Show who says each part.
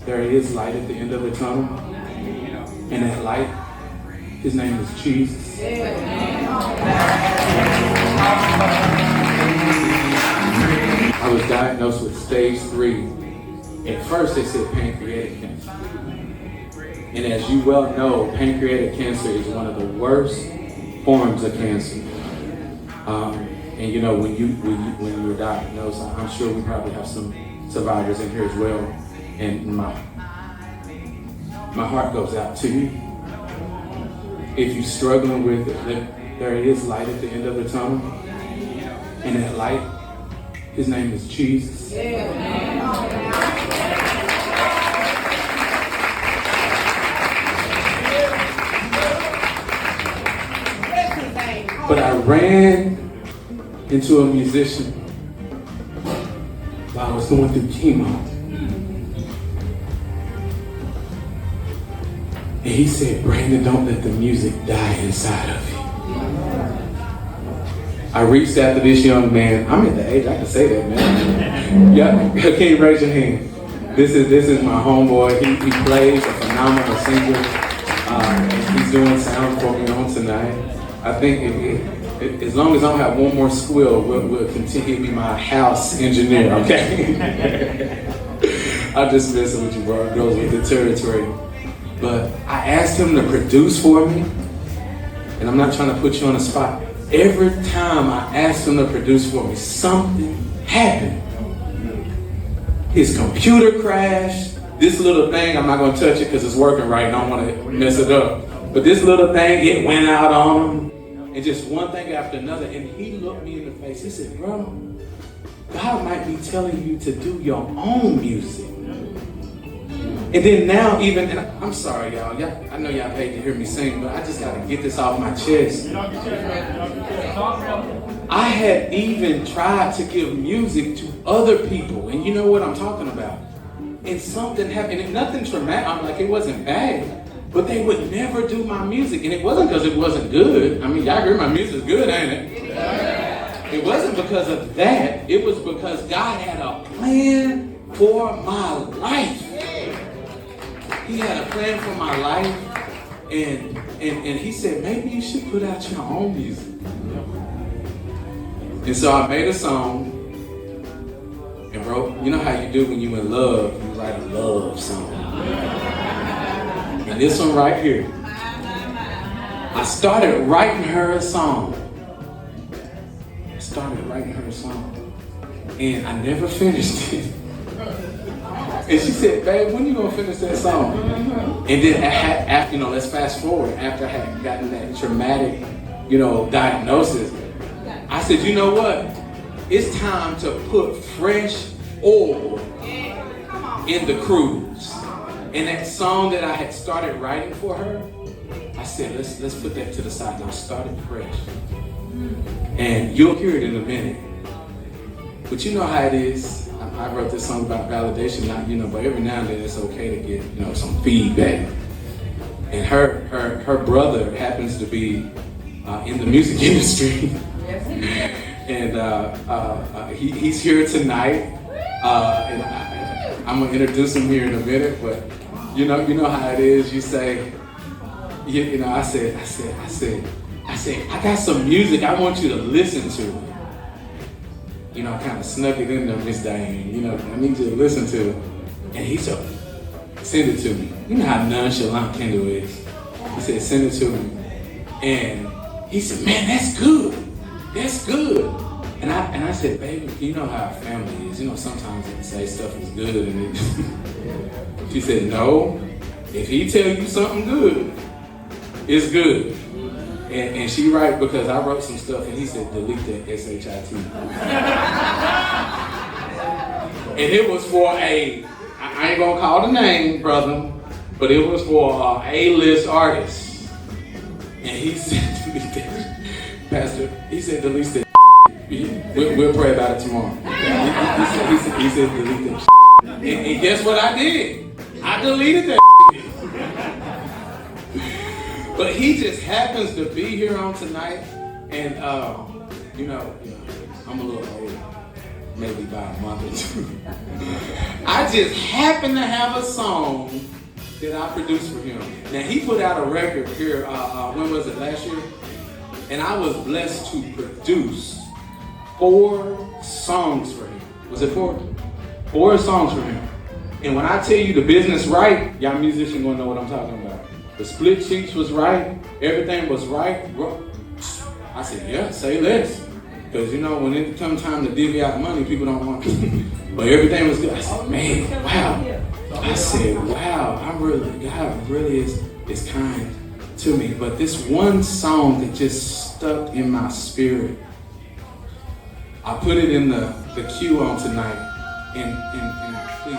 Speaker 1: There is light at the end of the tunnel, and that light, his name is Jesus. I was diagnosed with stage 3. At first they said pancreatic cancer. And as you well know, pancreatic cancer is one of the worst forms of cancer. And you know, when you were diagnosed, I'm sure we probably have some survivors in here as well. And my heart goes out to you. If you're struggling with it, there is light at the end of the tunnel. And that light, his name is Jesus. But I ran into a musician while I was going through chemo. And he said, Brandon, don't let the music die inside of you. I reached out to this young man. I'm at the age, I can say that, man. Yeah, can you raise your hand? This is my homeboy. He plays a phenomenal singer. He's doing sound for me on tonight. I think as long as I don't have one more squill, we'll continue to be my house engineer, okay? I'm just messing with you, bro. It goes with the territory. But I asked him to produce for me, and I'm not trying to put you on the spot. Every time I asked him to produce for me, something happened. His computer crashed. This little thing, I'm not going to touch it because it's working right and I don't want to mess it up. But this little thing, it went out on him. And just one thing after another. And he looked me in the face. He said, bro, God might be telling you to do your own music. And then now even, and I'm sorry y'all, I know y'all paid to hear me sing, but I just got to get this off my chest. I had even tried to give music to other people, and you know what I'm talking about. And something happened, and nothing traumatic, I'm like, it wasn't bad, but they would never do my music. And it wasn't because it wasn't good. I mean, y'all hear my music's good, ain't it? It wasn't because of that. It was because God had a plan for my life. He had a plan for my life, and he said, maybe you should put out your own music. And so I made a song, and bro, you know how you do when you're in love, you write a love song. And this one right here, I started writing her a song. And I never finished it. And she said, babe, when you gonna finish that song? And then after, let's fast forward, after I had gotten that traumatic, diagnosis, I said, you know what? It's time to put fresh oil in the cruise. And that song that I had started writing for her, I said, let's put that to the side. And I started fresh. And you'll hear it in a minute. But you know how it is. I wrote this song about validation, but every now and then it's okay to get, some feedback. And her brother happens to be in the music industry. And he's here tonight. And I'm gonna introduce him here in a minute, but you know how it is. You say, I said, I got some music I want you to listen to. I kind of snuck it in there, Miss Diane. I need you to listen to it. And he said, send it to me. You know how nonchalant Kendall is. He said, send it to me. And he said, man, that's good. That's good. And I said, baby, you know how our family is. Sometimes they say stuff is good. And she said, no, if he tell you something good, it's good. And she right because I wrote some stuff and he said, delete that S-H-I-T. And it was for I ain't gonna call the name, brother, but it was for a A-list artist. And he said, delete that. Pastor, he said, delete that. We'll pray about it tomorrow. He said, delete that. And guess what I did? I deleted that. But he just happens to be here on tonight, and I'm a little old. maybe about a month or two. I just happened to have a song that I produced for him. Now he put out a record here, when was it, last year? And I was blessed to produce 4 songs for him. Was it 4? 4 songs for him. And when I tell you the business right, y'all musicians gonna know what I'm talking about. The split sheets was right, everything was right. I said, yeah, say less. Because you know, when it comes time to divvy out money, people don't want but everything was good. I said, man, wow. I said, wow, God really is kind to me. But this one song that just stuck in my spirit, I put it in the queue on tonight. And please,